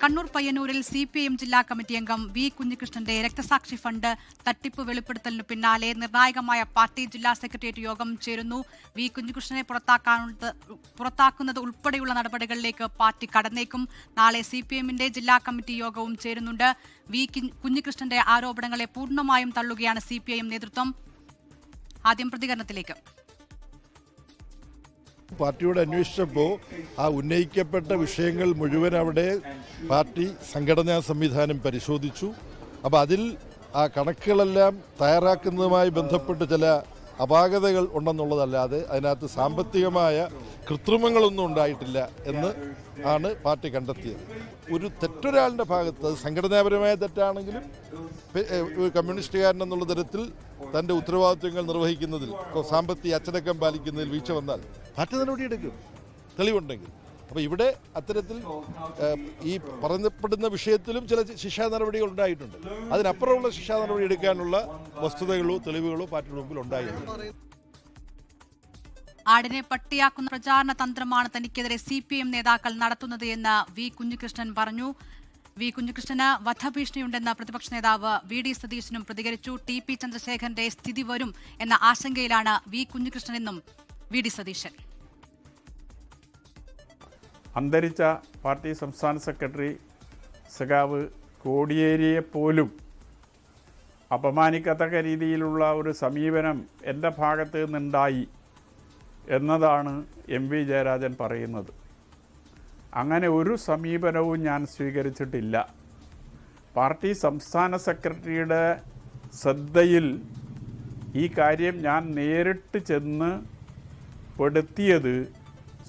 കണ്ണൂർ പയ്യന്നൂരിൽ CPIM ജില്ലാ committee അംഗം വി കുഞ്ഞികൃഷ്ണന്റെ രക്തസാക്ഷി ഫണ്ട് തട്ടിപ്പ് വെളിപ്പെടുത്തലിനു പിന്നാലെ നിർണായകമായ പാർട്ടി ജില്ലാ സെക്രട്ടേറിയറ്റ് യോഗം ചേരുന്നു. വി കുഞ്ഞികൃഷ്ണനെ പുറത്താക്കുന്നത് ഉൾപ്പെടെയുള്ള നടപടികളിലേക്ക് പാർട്ടി കടന്നേക്കും. നാളെ CPIMന്റെ ജില്ലാ കമ്മിറ്റി യോഗവും ചേരുന്നുണ്ട്. വി കുഞ്ഞികൃഷ്ണന്റെ ആരോപണങ്ങളെ പൂർണ്ണമായും തള്ളുകയാണ് CPIM നേതൃത്വം. ആദ്യം പ്രതികരണത്തിലേക്ക്. പാർട്ടിയോട് അന്വേഷിച്ചപ്പോൾ ആ ഉന്നയിക്കപ്പെട്ട വിഷയങ്ങൾ മുഴുവൻ അവിടെ പാർട്ടി സംഘടനാ സംവിധാനം പരിശോധിച്ചു. അപ്പോൾ അതിൽ ആ കണക്കുകളെല്ലാം തയ്യാറാക്കുന്നതുമായി ബന്ധപ്പെട്ട് ചില അപാകതകൾ ഉണ്ടെന്നുള്ളതല്ലാതെ അതിനകത്ത് സാമ്പത്തികമായ കൃത്രിമങ്ങളൊന്നും ഉണ്ടായിട്ടില്ല എന്ന് ആണ് പാർട്ടി കണ്ടെത്തിയത്. ഒരു തെറ്റൊരാളുടെ ഭാഗത്ത് അത് സംഘടനാപരമായ തെറ്റാണെങ്കിലും കമ്മ്യൂണിസ്റ്റുകാരൻ എന്നുള്ള തരത്തിൽ തൻ്റെ ഉത്തരവാദിത്വങ്ങൾ നിർവഹിക്കുന്നതിൽ സാമ്പത്തിക അച്ചടക്കം പാലിക്കുന്നതിൽ വീഴ്ച വന്നാൽ പാർട്ടി നടപടിയെടുക്കും തെളിവുണ്ടെങ്കിൽ. അപ്പോൾ ഇവിടെ അത്തരത്തിൽ ഈ പറയപ്പെടുന്ന വിഷയത്തിലും ചില ശിക്ഷാ നടപടികൾ ഉണ്ടായിട്ടുണ്ട്. അതിനപ്പുറമുള്ള ശിക്ഷാ നടപടി എടുക്കാനുള്ള വസ്തുതകളോ തെളിവുകളോ പാർട്ടിയുടെ മുമ്പിൽ ഉണ്ടായിട്ടുണ്ട്. ആടിനെ പട്ടിയാക്കുന്ന പ്രചാരണ തന്ത്രമാണ് തനിക്കെതിരെ CPIM നേതാക്കൾ നടത്തുന്നത് എന്ന് വി കുഞ്ഞികൃഷ്ണൻ പറഞ്ഞു. വി കുഞ്ഞികൃഷ്ണന് വധഭീഷണിയുണ്ടെന്ന് പ്രതിപക്ഷ നേതാവ് VD സതീശനും പ്രതികരിച്ചു. TP ചന്ദ്രശേഖരന്റെ സ്ഥിതി വരും എന്ന ആശങ്കയിലാണ് വി കുഞ്ഞികൃഷ്ണനെന്നും VD സതീശൻ. അന്തരിച്ച പാർട്ടി സംസ്ഥാന സെക്രട്ടറി സഖാവ് കോടിയേരിയെ പോലും അപമാനിക്കത്തക്ക രീതിയിലുള്ള ഒരു സമീപനം എൻ്റെ ഭാഗത്ത് നിന്നുണ്ടായി എന്നതാണ് MV ജയരാജൻ പറയുന്നത്. അങ്ങനെ ഒരു സമീപനവും ഞാൻ സ്വീകരിച്ചിട്ടില്ല. പാർട്ടി സംസ്ഥാന സെക്രട്ടറിയുടെ ശ്രദ്ധയിൽ ഈ കാര്യം ഞാൻ നേരിട്ട് ചെന്ന് പെടുത്തിയത്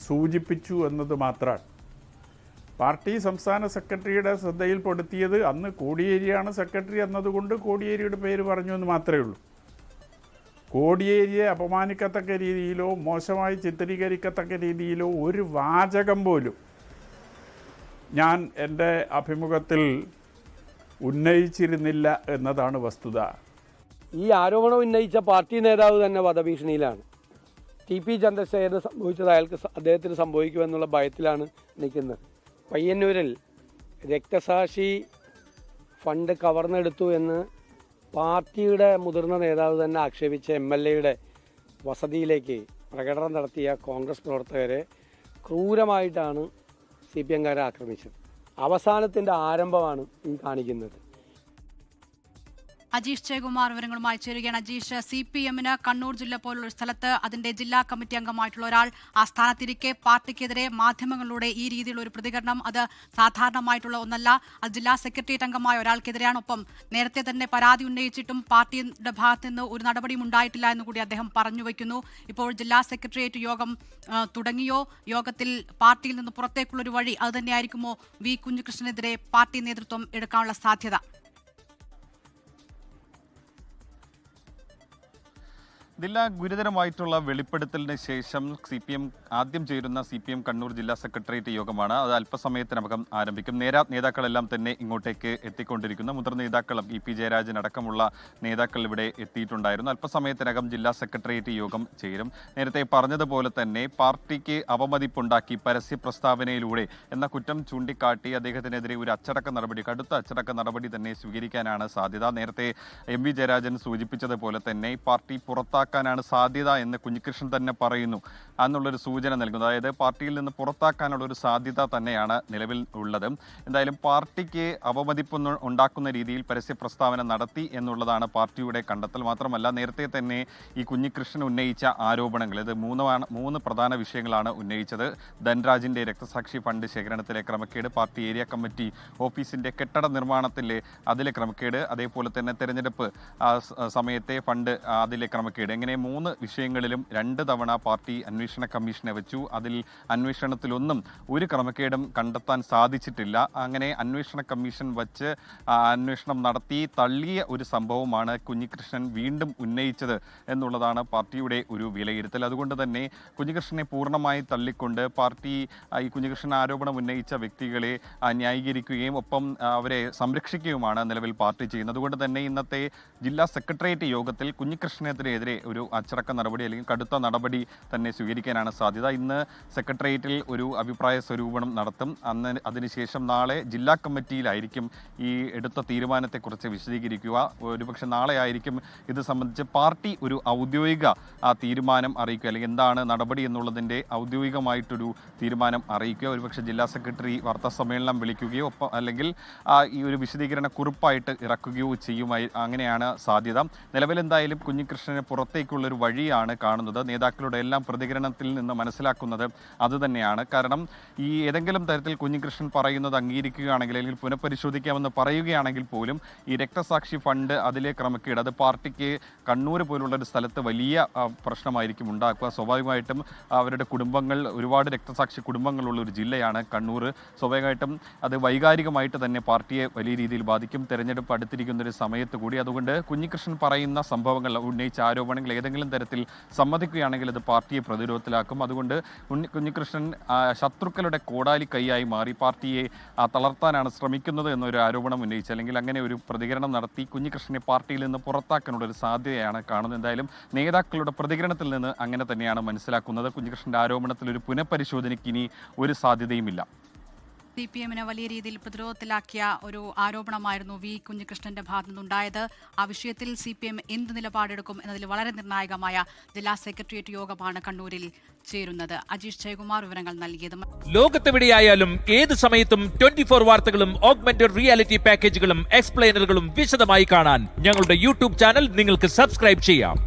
സൂചിപ്പിച്ചു എന്നത് മാത്രമാണ്. പാർട്ടി സംസ്ഥാന സെക്രട്ടറിയുടെ ശ്രദ്ധയിൽപ്പെടുത്തിയത് അന്ന് കോടിയേരിയാണ് സെക്രട്ടറി എന്നതുകൊണ്ട് കോടിയേരിയുടെ പേര് പറഞ്ഞു എന്ന് മാത്രമേ ഉള്ളൂ. കോടിയേരിയെ അപമാനിക്കത്തക്ക രീതിയിലോ മോശമായി ചിത്രീകരിക്കത്തക്ക രീതിയിലോ ഒരു വാചകം പോലും ഞാൻ എൻ്റെ അഭിമുഖത്തിൽ ഉന്നയിച്ചിരുന്നില്ല എന്നതാണ് വസ്തുത. ഈ ആരോപണം ഉന്നയിച്ച പാർട്ടി നേതാവ് തന്നെ വധഭീഷണിയിലാണ്. TP ചന്ദ്രശേഖരന് സംഭവിച്ചത് അദ്ദേഹത്തിന് സംഭവിക്കുമെന്നുള്ള ഭയത്തിലാണ് നിൽക്കുന്നത്. പയ്യന്നൂരിൽ രക്തസാക്ഷി ഫണ്ട് കവർന്നെടുത്തു എന്ന് പാർട്ടിയുടെ മുതിർന്ന നേതാവ് തന്നെ ആക്ഷേപിച്ച MLAയുടെ വസതിയിലേക്ക് പ്രകടനം നടത്തിയ കോൺഗ്രസ് പ്രവർത്തകരെ ക്രൂരമായിട്ടാണ് CPIMകാരെ ആക്രമിച്ചത്. അവസാനത്തിൻ്റെ ആരംഭമാണ് ഈ കാണിക്കുന്നത്. അജീഷ് ജയകുമാർ വിവരങ്ങളുമായി ചേരുകയാണ്. അജീഷ്, CPIMന് കണ്ണൂർ ജില്ല പോലുള്ള സ്ഥലത്ത് അതിന്റെ ജില്ലാ കമ്മിറ്റി അംഗമായിട്ടുള്ള ഒരാൾ ആ സ്ഥാനത്തിരിക്കെ പാർട്ടിക്കെതിരെ മാധ്യമങ്ങളിലൂടെ ഈ രീതിയിലുള്ള ഒരു പ്രതികരണം അത് സാധാരണമായിട്ടുള്ള ഒന്നല്ല. അത് ജില്ലാ സെക്രട്ടേറിയറ്റ് അംഗമായ ഒരാൾക്കെതിരെയാണ്. ഒപ്പം നേരത്തെ തന്നെ പരാതി ഉന്നയിച്ചിട്ടും പാർട്ടിയുടെ ഭാഗത്ത് നിന്ന് ഒരു നടപടിയും ഉണ്ടായിട്ടില്ല എന്നുകൂടി അദ്ദേഹം പറഞ്ഞു വയ്ക്കുന്നു. ഇപ്പോൾ ജില്ലാ സെക്രട്ടേറിയറ്റ് യോഗം തുടങ്ങിയോ? യോഗത്തിൽ പാർട്ടിയിൽ നിന്ന് പുറത്തേക്കുള്ളൊരു വഴി അത് തന്നെയായിരിക്കുമോ വി കുഞ്ഞികൃഷ്ണനെതിരെ പാർട്ടി നേതൃത്വം എടുക്കാനുള്ള സാധ്യത? ഇതില്ല, ഗുരുതരമായിട്ടുള്ള വെളിപ്പെടുത്തലിന് ശേഷം ആദ്യം ചേരുന്ന CPIM കണ്ണൂർ ജില്ലാ സെക്രട്ടേറിയറ്റ് യോഗമാണ്. അത് അല്പസമയത്തിനകം ആരംഭിക്കും. നേതാക്കളെല്ലാം തന്നെ ഇങ്ങോട്ടേക്ക് എത്തിക്കൊണ്ടിരിക്കുന്നു. മുതിർന്ന നേതാക്കളും EP ജയരാജൻ അടക്കമുള്ള നേതാക്കൾ ഇവിടെ എത്തിയിട്ടുണ്ടായിരുന്നു. അല്പസമയത്തിനകം ജില്ലാ സെക്രട്ടേറിയറ്റ് യോഗം ചേരും. നേരത്തെ പറഞ്ഞതുപോലെ തന്നെ പാർട്ടിക്ക് അവമതിപ്പുണ്ടാക്കി പരസ്യ പ്രസ്താവനയിലൂടെ എന്ന കുറ്റം ചൂണ്ടിക്കാട്ടി അദ്ദേഹത്തിനെതിരെ ഒരു കടുത്ത അച്ചടക്ക നടപടി തന്നെ സ്വീകരിക്കാനാണ് സാധ്യത. നേരത്തെ MV ജയരാജൻ സൂചിപ്പിച്ചതുപോലെ തന്നെ പാർട്ടി പുറത്താക്കാനാണ് സാധ്യത എന്ന് കുഞ്ഞികൃഷ്ണൻ തന്നെ പറയുന്നു എന്നുള്ളൊരു സൂചന നൽകുന്നു. അതായത് പാർട്ടിയിൽ നിന്ന് പുറത്താക്കാനുള്ള ഒരു സാധ്യത തന്നെയാണ് നിലവിൽ ഉള്ളത്. എന്തായാലും പാർട്ടിക്ക് അവമതിപ്പ് ഉണ്ടാക്കുന്ന രീതിയിൽ പരസ്യ പ്രസ്താവന നടത്തി എന്നുള്ളതാണ് പാർട്ടിയുടെ കണ്ടെത്തൽ. മാത്രമല്ല, നേരത്തെ തന്നെ ഈ കുഞ്ഞികൃഷ്ണൻ ഉന്നയിച്ച ആരോപണങ്ങൾ ഇത് മൂന്ന് പ്രധാന വിഷയങ്ങളാണ് ഉന്നയിച്ചത്. ധൻരാജിന്റെ രക്തസാക്ഷി ഫണ്ട് ശേഖരണത്തിലെ ക്രമക്കേട്, പാർട്ടി ഏരിയ കമ്മിറ്റി ഓഫീസിന്റെ കെട്ടിട നിർമ്മാണത്തിലെ അതിലെ ക്രമക്കേട്, അതേപോലെ തന്നെ തെരഞ്ഞെടുപ്പ് സമയത്തെ ഫണ്ട് അതിലെ ക്രമക്കേട്, ഇങ്ങനെ 3 വിഷയങ്ങളിലും 2 തവണ പാർട്ടി അന്വേഷണ കമ്മീഷനെ വെച്ചു. അതിൽ അന്വേഷണത്തിലൊന്നും ഒരു ക്രമക്കേടും കണ്ടെത്താൻ സാധിച്ചിട്ടില്ല. അങ്ങനെ അന്വേഷണ കമ്മീഷൻ വച്ച് അന്വേഷണം നടത്തി തള്ളിയ ഒരു സംഭവമാണ് കുഞ്ഞികൃഷ്ണൻ വീണ്ടും ഉന്നയിച്ചത് എന്നുള്ളതാണ് പാർട്ടിയുടെ ഒരു വിലയിരുത്തൽ. അതുകൊണ്ട് തന്നെ കുഞ്ഞികൃഷ്ണനെ പൂർണ്ണമായി തള്ളിക്കൊണ്ട് പാർട്ടി ഈ കുഞ്ഞികൃഷ്ണൻ ആരോപണം ഉന്നയിച്ച വ്യക്തികളെ ന്യായീകരിക്കുകയും ഒപ്പം അവരെ സംരക്ഷിക്കുകയുമാണ് നിലവിൽ പാർട്ടി ചെയ്യുന്നത്. അതുകൊണ്ട് തന്നെ ഇന്നത്തെ ജില്ലാ സെക്രട്ടേറിയറ്റ് യോഗത്തിൽ കുഞ്ഞികൃഷ്ണനെതിരെ ഒരു അച്ചടക്ക നടപടി അല്ലെങ്കിൽ കടുത്ത നടപടി തന്നെ സ്വീകരിക്കാനാണ് സാധ്യത. ഇന്ന് സെക്രട്ടേറിയറ്റിൽ ഒരു അഭിപ്രായ സ്വരൂപണം നടത്തും. അതിനുശേഷം നാളെ ജില്ലാ കമ്മിറ്റിയിലായിരിക്കും ഈ എടുത്ത തീരുമാനത്തെക്കുറിച്ച് വിശദീകരിക്കുക. ഒരുപക്ഷെ നാളെ ആയിരിക്കും ഇത് സംബന്ധിച്ച് പാർട്ടി ഒരു ഔദ്യോഗിക തീരുമാനം അറിയിക്കുക, അല്ലെങ്കിൽ എന്താണ് നടപടി എന്നുള്ളതിൻ്റെ ഔദ്യോഗികമായിട്ടൊരു തീരുമാനം അറിയിക്കുക. ഒരുപക്ഷെ ജില്ലാ സെക്രട്ടറി വാർത്താ സമ്മേളനം വിളിക്കുകയോ അല്ലെങ്കിൽ ഈ ഒരു വിശദീകരണ കുറിപ്പായിട്ട് ഇറക്കുകയോ ചെയ്യുമായി. അങ്ങനെയാണ് സാധ്യത. നിലവിലെന്തായാലും കുഞ്ഞികൃഷ്ണന് പുറത്തേക്കുള്ളൊരു വഴിയാണ് കാണുന്നത്. നേതാക്കളുടെ എല്ലാം പ്രതികരണത്തിൽ നിന്ന് മനസ്സിലാക്കുന്നത് അതുതന്നെയാണ്. കാരണം ഈ ഏതെങ്കിലും തരത്തിൽ കുഞ്ഞികൃഷ്ണൻ പറയുന്നത് അംഗീകരിക്കുകയാണെങ്കിൽ അല്ലെങ്കിൽ പുനഃപരിശോധിക്കാമെന്ന് പറയുകയാണെങ്കിൽ പോലും ഈ രക്തസാക്ഷി ഫണ്ട് അതിലെ ക്രമക്കേട് അത് പാർട്ടിക്ക് കണ്ണൂർ പോലുള്ള ഒരു സ്ഥലത്ത് വലിയ പ്രശ്നമായിരിക്കും ഉണ്ടാക്കുക. സ്വാഭാവികമായിട്ടും അവരുടെ കുടുംബങ്ങൾ, ഒരുപാട് രക്തസാക്ഷി കുടുംബങ്ങളുള്ള ഒരു ജില്ലയാണ് കണ്ണൂർ. സ്വാഭാവികമായിട്ടും അത് വൈകാരികമായിട്ട് തന്നെ പാർട്ടിയെ വലിയ രീതിയിൽ ബാധിക്കും. തെരഞ്ഞെടുപ്പ് അടുത്തിരിക്കുന്ന ഒരു സമയത്ത് കൂടി. അതുകൊണ്ട് കുഞ്ഞികൃഷ്ണൻ പറയുന്ന സംഭവങ്ങൾ, ഉന്നയിച്ച ആരോപണങ്ങൾ ഏതെങ്കിലും തരത്തിൽ സമ്മതിക്കുകയാണെങ്കിൽ അത് പാർട്ടിയെ പ്രതിരോധത്തിലാക്കും. അതുകൊണ്ട് കുഞ്ഞികൃഷ്ണൻ ശത്രുക്കളുടെ കോടാലി കൈയായി മാറി പാർട്ടിയെ തളർത്താനാണ് ശ്രമിക്കുന്നത് എന്നൊരു ആരോപണം ഉന്നയിച്ച് അല്ലെങ്കിൽ അങ്ങനെ ഒരു പ്രതികരണം നടത്തി കുഞ്ഞികൃഷ്ണനെ പാർട്ടിയിൽ നിന്ന് പുറത്താക്കാനുള്ള ഒരു സാധ്യതയാണ് കാണുന്നത്. എന്തായാലും നേതാക്കളുടെ പ്രതികരണത്തിൽ നിന്ന് അങ്ങനെ തന്നെയാണ് മനസ്സിലാക്കുന്നത്. കുഞ്ഞികൃഷ്ണന്റെ ആരോപണത്തിൽ ഒരു പുനഃപരിശോധനയ്ക്ക് ഇനി ഒരു സാധ്യതയുമില്ല. CPM-നെ വലിയ രീതിയിൽ പ്രതിരോധത്തിലാക്കിയ ഒരു ആരോപണമായിരുന്നു വി കുഞ്ഞികൃഷ്ണന്റെ ഭാഗത്തു നിന്നുണ്ടായത്. ആ വിഷയത്തിൽ CPM എന്ത് നിലപാടെടുക്കും എന്നതിൽ വളരെ നിർണായകമായ ജില്ലാ സെക്രട്ടേറിയറ്റ് യോഗമാണ് കണ്ണൂരിൽ ചേരുന്നത്. അജീഷ് ജയകുമാർ വിവരങ്ങൾ നൽകിയത്. ലോകത്തെവിടെയായാലും ഏത് സമയത്തും 24 വാർത്തകളും ഓഗ്മെന്റഡ് റിയാലിറ്റി പാക്കേജുകളും എക്സ്പ്ലെയിനറുകളും വിശദമായി കാണാൻ ഞങ്ങളുടെ യൂട്യൂബ് ചാനൽ നിങ്ങൾക്ക് സബ്സ്ക്രൈബ് ചെയ്യാം.